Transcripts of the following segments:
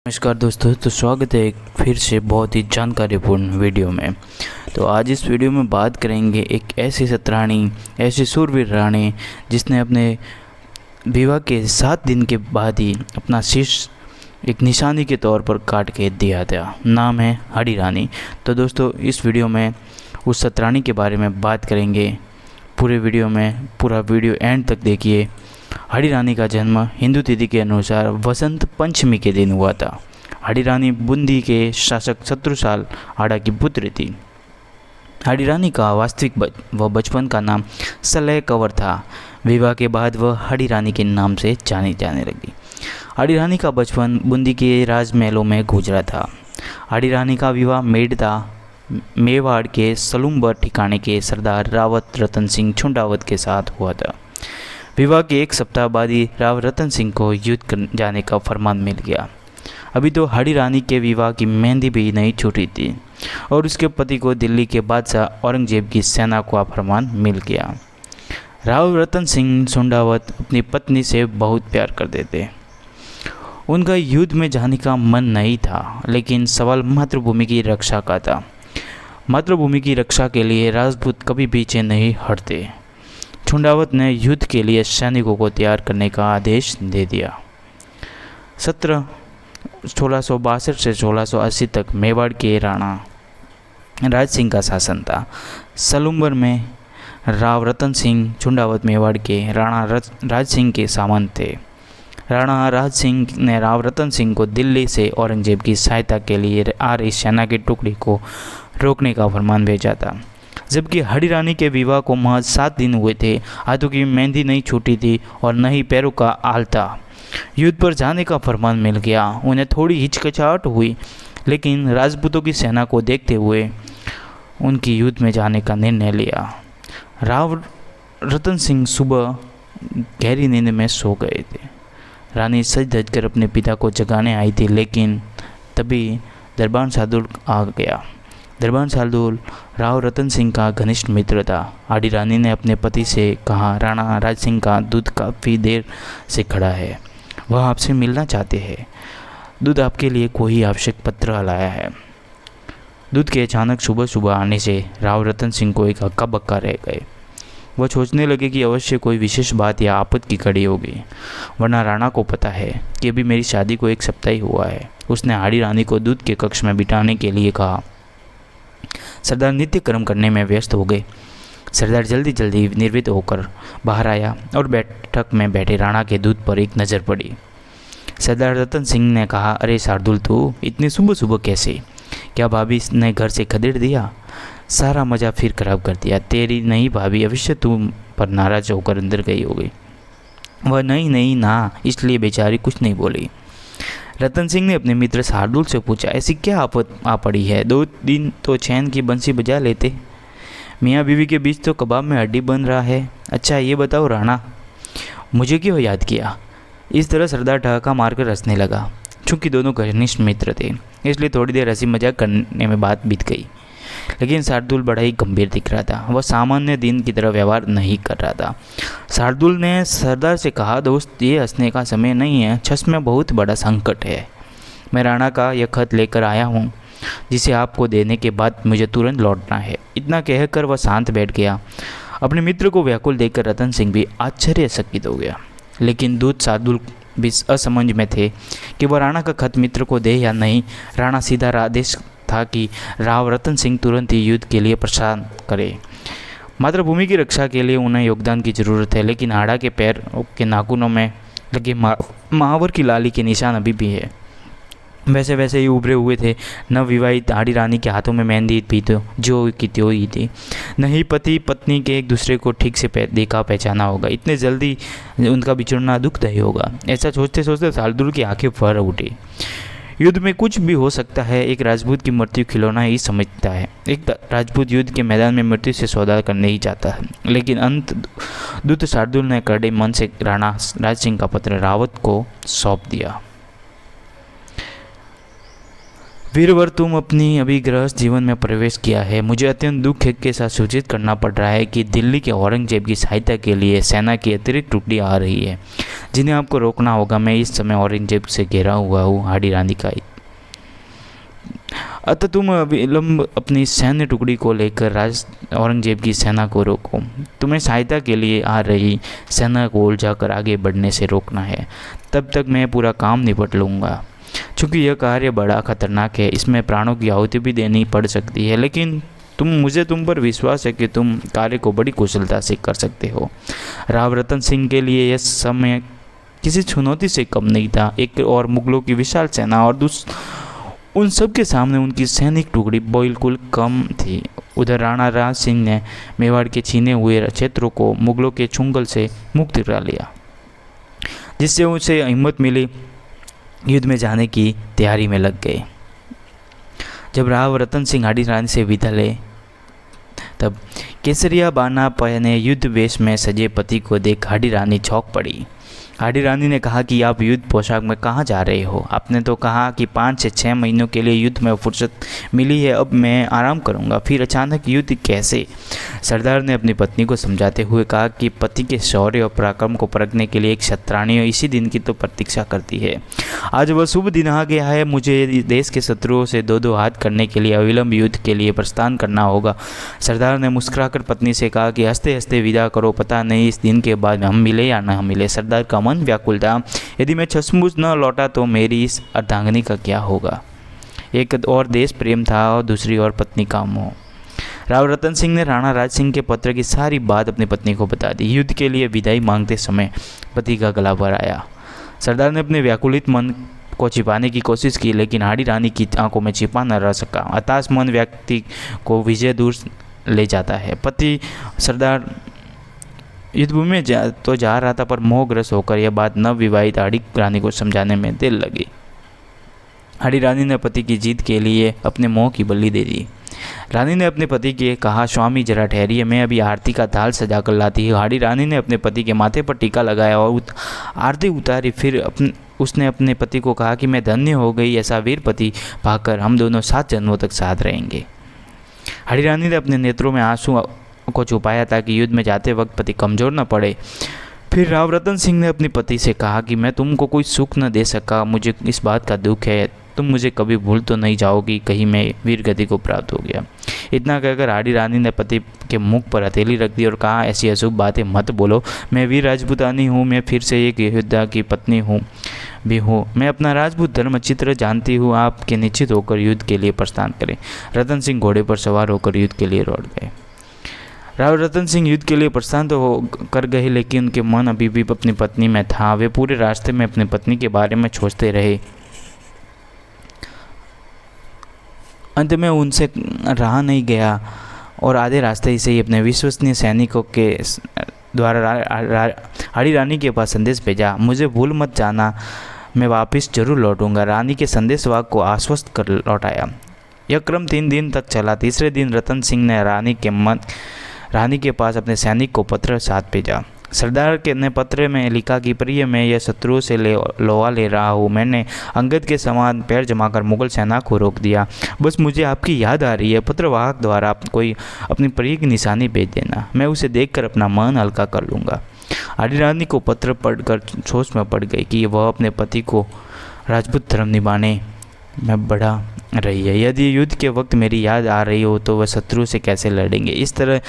नमस्कार दोस्तों, तो स्वागत है एक फिर से बहुत ही जानकारीपूर्ण वीडियो में। तो आज इस वीडियो में बात करेंगे एक ऐसी सतरानी, ऐसी शूरवीर रानी जिसने अपने विवाह के 7 दिन के बाद ही अपना शीश एक निशानी के तौर पर काट के दिया था। नाम है हड़ी रानी। तो दोस्तों इस वीडियो में उस सतरानी के बारे में बात करेंगे। पूरे वीडियो में पूरा वीडियो एंड तक देखिए। हड़ी रानी का जन्म हिंदू तिथि के अनुसार वसंत पंचमी के दिन हुआ था। हड़ी रानी बूंदी के शासक शत्रुसाल आड़ा की पुत्री थी। हड़ी रानी का वास्तविक व बचपन का नाम सलह कंवर था। विवाह के बाद वह हड़ी रानी के नाम से जानी जाने लगी। हड़ी रानी का बचपन बूंदी के राजमहलों में गुजरा था। हड़ी रानी का विवाह मेवाड़ के सलूम्बर ठिकाने के सरदार रावत रतन सिंह छुंडावत के साथ हुआ था। विवाह के 1 सप्ताह बाद ही राव रतन सिंह को युद्ध कर जाने का फरमान मिल गया। अभी तो हड़ी रानी के विवाह की मेहंदी भी नहीं छूटी थी और उसके पति को दिल्ली के बादशाह औरंगजेब की सेना को फरमान मिल गया। राव रतन सिंह छुंडावत अपनी पत्नी से बहुत प्यार करते थे। उनका युद्ध में जाने का मन नहीं था, लेकिन सवाल मातृभूमि की रक्षा का था। मातृभूमि की रक्षा के लिए राजपूत कभी पीछे नहीं हटते। छुंडावत ने युद्ध के लिए सैनिकों को तैयार करने का आदेश दे दिया। 1662 से 1680 तक मेवाड़ के राणा राज सिंह का शासन था। सलूम्बर में राव रतन सिंह छुंडावत मेवाड़ के राणा राज सिंह के सामंत थे। राणा राज सिंह ने राव रतन सिंह को दिल्ली से औरंगजेब की सहायता के लिए आ रही सेना की टुकड़ी को रोकने का फरमान भेजा था। जबकि हड़ी रानी के विवाह को महज 7 दिन हुए थे। हाथों की मेहंदी नहीं छूटी थी और न ही पैरों का आल था। युद्ध पर जाने का फरमान मिल गया। उन्हें थोड़ी हिचकिचाहट हुई, लेकिन राजपूतों की सेना को देखते हुए उनकी युद्ध में जाने का निर्णय लिया। राव रतन सिंह सुबह गहरी नींद में सो गए थे। रानी सज धज कर अपने पिता को जगाने आई थी, लेकिन तभी दरबान शार्दुल आ गया। दरबान शार्दुल राव रतन सिंह का घनिष्ठ मित्र था। हड़ी रानी ने अपने पति से कहा, राणा राज सिंह का दूध काफ़ी देर से खड़ा है, वह आपसे मिलना चाहते हैं। दूध आपके लिए कोई आवश्यक पत्र लाया है। दूध के अचानक सुबह सुबह आने से राव रतन सिंह को एक हक्का बक्का रह गए। वह सोचने लगे कि अवश्य कोई विशेष बात या आफत की कड़ी होगी, वरना राणा को पता है कि अभी मेरी शादी को 1 सप्ताह ही हुआ है। उसने हड़ी रानी को दूध के कक्ष में बिठाने के लिए कहा। सरदार नित्य कर्म करने में व्यस्त हो गए। सरदार जल्दी जल्दी निर्वित होकर बाहर आया और बैठक में बैठे राणा के दूध पर एक नज़र पड़ी। सरदार रतन सिंह ने कहा, अरे शार्दुल, तू इतनी सुबह सुबह कैसे? क्या भाभी ने घर से खदेड़ दिया? सारा मज़ा फिर खराब कर दिया। तेरी नहीं भाभी अवश्य तू पर नाराज होकर अंदर गई होगी। वह नहीं ना, इसलिए बेचारी कुछ नहीं बोली। रतन सिंह ने अपने मित्र शार्दुल से पूछा, ऐसी क्या आफत आ पड़ी है? 2 दिन तो चैन की बंसी बजा लेते। मियाँ बीवी के बीच तो कबाब में हड्डी बन रहा है। अच्छा ये बताओ राणा, मुझे क्यों याद किया? इस तरह सरदार ठहाका मारकर हंसने लगा। चूँकि दोनों घनिष्ठ मित्र थे, इसलिए थोड़ी देर हंसी मजाक करने में बात बीत गई, लेकिन शार्दुल बड़ा ही गंभीर दिख रहा था। वह सामान्य दिन की तरह व्यवहार नहीं कर रहा था। शार्दुल ने सरदार से कहा, दोस्त, ये हंसने का समय नहीं है। छस में बहुत बड़ा संकट है। मैं राणा का यह खत लेकर आया हूँ, जिसे आपको देने के बाद मुझे तुरंत लौटना है। इतना कहकर वह शांत बैठ गया। अपने मित्र को व्याकुल देखकर रतन सिंह भी आश्चर्यचकित हो गया, लेकिन दूत शार्दुल भी असमंज में थे कि वह राणा का खत मित्र को दे या नहीं। राणा सीधा आदेश था कि राव रतन सिंह तुरंत ही युद्ध के लिए प्रस्थान करे। मातृभूमि की रक्षा के लिए उन्हें योगदान की ज़रूरत है, लेकिन आड़ा के पैर के नाखूनों में लगे महावर की लाली के निशान अभी भी है। वैसे वैसे ही उभरे हुए थे। नवविवाहित हड़ी रानी के हाथों में मेहंदी भी तो जो की त्यों ही थी। नहीं पति पत्नी के एक दूसरे को ठीक से देखा पहचाना होगा। इतने जल्दी उनका बिछड़ना दुखदायी होगा। ऐसा सोचते सोचते शार्दुल की आंखें फर उठी। युद्ध में कुछ भी हो सकता है। एक राजपूत की मृत्यु खिलौना ही समझता है। एक राजपूत युद्ध के मैदान में मृत्यु से सौदा करने ही जाता है। लेकिन अंत दूत शार्दुल ने कड़े मन से राणा राज सिंह का पत्र रावत को सौंप दिया। वीरवर, तुम अपनी अभी गृहस्थ जीवन में प्रवेश किया है। मुझे अत्यंत दुख के साथ सूचित करना पड़ रहा है कि दिल्ली के औरंगजेब की सहायता के लिए सेना की अतिरिक्त टुकड़ी आ रही है, जिन्हें आपको रोकना होगा। मैं इस समय औरंगजेब से घिरा हुआ हूँ। हाडी रानी का अतः तुम विलंब अपनी सैन्य टुकड़ी को लेकर औरंगजेब की सेना को रोको। तुम्हें सहायता के लिए आ रही सेना को उलझाकर आगे बढ़ने से रोकना है। तब तक मैं पूरा काम निपट लूँगा। चूँकि यह कार्य बड़ा खतरनाक है, इसमें प्राणों की आहुति भी देनी पड़ सकती है, लेकिन तुम पर विश्वास है कि तुम कार्य को बड़ी कुशलता से कर सकते हो। राव रतन सिंह के लिए यह समय किसी चुनौती से कम नहीं था। एक और मुगलों की विशाल सेना और उन सब के सामने उनकी सैनिक टुकड़ी बिल्कुल कम थी। उधर राणा राज सिंह ने मेवाड़ के छीने हुए क्षेत्रों को मुगलों के चुंगल से मुक्त करा लिया, जिससे उसे हिम्मत मिली युद्ध में जाने की तैयारी में लग गए। जब राव रतन सिंह हाडी रानी से विदा ले, तब केसरिया बाना पहने युद्ध वेश में सजे पति को देख हाडी रानी चौंक पड़ी। हाडी रानी ने कहा कि आप युद्ध पोशाक में कहाँ जा रहे हो? आपने तो कहा कि 5 से 6 महीनों के लिए युद्ध में फुर्सत मिली है, अब मैं आराम करूँगा, फिर अचानक युद्ध कैसे? सरदार ने अपनी पत्नी को समझाते हुए कहा कि पति के शौर्य और पराक्रम को परखने के लिए एक क्षत्राणी इसी दिन की तो प्रतीक्षा करती है। आज वह शुभ दिन आ गया है। मुझे देश के शत्रुओं से दो हाथ करने के लिए अविलंब युद्ध के लिए प्रस्थान करना होगा। सरदार ने मुस्कुराकर पत्नी से कहा कि हंसते हंसते विदा करो, पता नहीं इस दिन के बाद हम मिले या न मिले। सरदार का मन व्याकुल था। यदि मैं सचमुच न लौटा तो मेरी इस अर्धांगिनी का क्या होगा? एक और देश प्रेम था और दूसरी ओर पत्नी का मोह। राव रतन सिंह ने राणा राज सिंह के पत्र की सारी बात अपनी पत्नी को बता दी। युद्ध के लिए विदाई मांगते समय पति का गला भर आया। सरदार ने अपने व्याकुलित मन को छिपाने की कोशिश की, लेकिन हाडी रानी की आंखों में छिपा न रह सका। हताश मन व्यक्ति को विजय दूर ले जाता है। पति सरदार युद्धभूमि में जा रहा था, पर मोहग्रस्त होकर यह बात नवविवाहित हाडी रानी को समझाने में देर लगी। हाडी रानी ने पति की जीत के लिए अपने मोह की बलि दे दी। रानी ने अपने पति के कहा, स्वामी जरा ठहरिए, मैं अभी आरती का थाल सजा कर लाती हूँ। हाडी रानी ने अपने पति के माथे पर टीका लगाया और आरती उतारी। फिर उसने अपने पति को कहा कि मैं धन्य हो गई, ऐसा वीर पति पाकर हम दोनों 7 जन्मों तक साथ रहेंगे। हाडी रानी ने अपने नेत्रों में आंसू को छुपाया ताकि युद्ध में जाते वक्त पति कमज़ोर न पड़े। फिर राव रतन सिंह ने अपने पति से कहा कि मैं तुमको कोई सुख न दे सका, मुझे इस बात का दुख है। तुम मुझे कभी भूल तो नहीं जाओगी, कहीं मैं वीर गति को प्राप्त हो गया। इतना कहकर हाडी रानी ने पति के मुख पर हथेली रख दी और कहा, ऐसी अशुभ बातें मत बोलो। मैं वीर राजपूतानी हूँ, मैं फिर से एक योद्धा की पत्नी भी हूँ। मैं अपना राजपूत धर्म चित्र जानती हूँ। आपके निश्चित होकर युद्ध के लिए प्रस्थान करें। रतन सिंह घोड़े पर सवार होकर युद्ध के लिए लौट गए। राव रतन सिंह युद्ध के लिए प्रस्थान तो कर गए, लेकिन उनके मन अभी भी अपनी पत्नी में था। वे पूरे रास्ते में अपनी पत्नी के बारे में सोचते रहे। अंत में उनसे रहा नहीं गया और आधे रास्ते से ही अपने विश्वसनीय सैनिकों के द्वारा हाडी रानी के पास संदेश भेजा, मुझे भूल मत जाना, मैं वापस जरूर लौटूंगा। रानी के संदेशवाहक को आश्वस्त कर लौटाया। यह क्रम 3 दिन तक चला। तीसरे दिन रतन सिंह ने रानी के पास अपने सैनिक को पत्र साथ भेजा। सरदार ने पत्र में लिखा कि प्रिय, मैं यह शत्रुओं से लोहा ले रहा हूँ। मैंने अंगद के समान पैर जमाकर मुगल सेना को रोक दिया। बस मुझे आपकी याद आ रही है। पत्रवाहक द्वारा कोई अपनी प्रिय की निशानी भेज देना, मैं उसे देखकर अपना मन हल्का कर लूँगा। हाडी रानी को पत्र पढ़कर सोच में पड़ गई कि वह अपने पति को राजपूत धर्म निभाने में बढ़ा रही है। यदि युद्ध के वक्त मेरी याद आ रही हो तो वह शत्रु से कैसे लड़ेंगे? इस तरह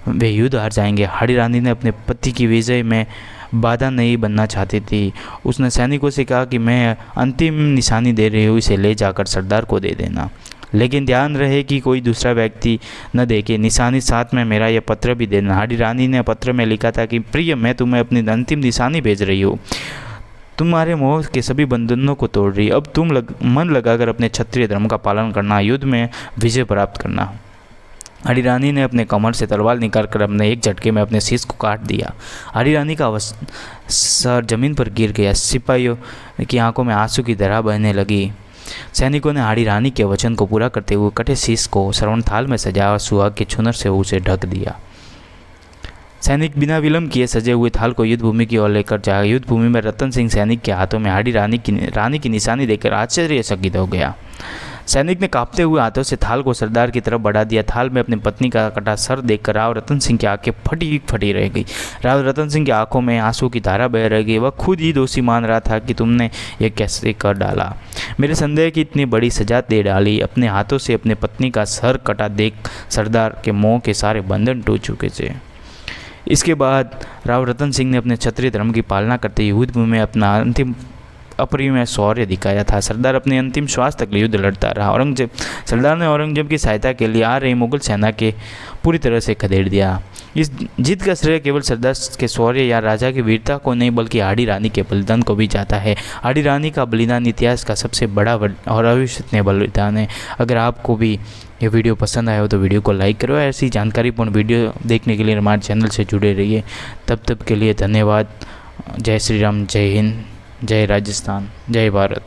वे युद्ध हार जाएंगे। हाडी रानी ने अपने पति की विजय में बाधा नहीं बनना चाहती थी। उसने सैनिकों से कहा कि मैं अंतिम निशानी दे रही हूँ, इसे ले जाकर सरदार को दे देना, लेकिन ध्यान रहे कि कोई दूसरा व्यक्ति न देखे। निशानी साथ में मेरा यह पत्र भी देना। हाडी रानी ने पत्र में लिखा था कि प्रिय, मैं तुम्हें अपनी अंतिम निशानी भेज रही हूँ। तुम्हारे मोह के सभी बंधनों को तोड़ रही। अब तुम मन लगाकर अपने क्षत्रिय धर्म का पालन करना, युद्ध में विजय प्राप्त करना। हाडी रानी ने अपने कमर से तलवार निकालकर अपने एक झटके में अपने शीश को काट दिया। हाडी रानी का सर जमीन पर गिर गया। सिपाहियों की आंखों में आंसू की धारा बहने लगी। सैनिकों ने हाडी रानी के वचन को पूरा करते हुए कटे शीश को श्रवण थाल में सजाया और सुहाग के चुनर से उसे ढक दिया। सैनिक बिना विलंब किए सजे हुए थाल को युद्धभूमि की ओर लेकर जाए। युद्धभूमि में रतन सिंह सैनिक के हाथों में हाडी रानी की निशानी देखकर आश्चर्यचकित हो गया। सैनिक ने कांपते हुए हाथों से थाल को सरदार की तरफ बढ़ा दिया। थाल में अपनी पत्नी का कटा सर देखकर राव रतन सिंह की आंखें फटी फटी रह गई। राव रतन सिंह की आंखों में आंसू की धारा बह रह गई। वह खुद ही दोषी मान रहा था कि तुमने ये कैसे कर डाला, मेरे संदेह की इतनी बड़ी सजा दे डाली। अपने हाथों से अपनी पत्नी का सर कटा देख सरदार के मोह के सारे बंधन टूट चुके थे। इसके बाद राव रतन सिंह ने अपने क्षत्रिय धर्म की पालना करते युद्ध में अपना अंतिम अपरिमेय शौर्य दिखाया था। सरदार अपने अंतिम श्वास तक युद्ध लड़ता रहा। सरदार ने औरंगजेब की सहायता के लिए आ रही मुगल सेना के पूरी तरह से खदेड़ दिया। इस जीत का श्रेय केवल सरदार के शौर्य या राजा की वीरता को नहीं बल्कि आड़ी रानी के बलिदान को भी जाता है। आड़ी रानी का बलिदान इतिहास का सबसे बड़ा और अविश्वसनीय बलिदान है। अगर आपको भी ये वीडियो पसंद आया हो तो वीडियो को लाइक करो। ऐसी जानकारीपूर्ण वीडियो देखने के लिए हमारे चैनल से जुड़े रहिए। तब के लिए धन्यवाद। जय श्री राम, जय हिंद, जय राजस्थान, जय भारत।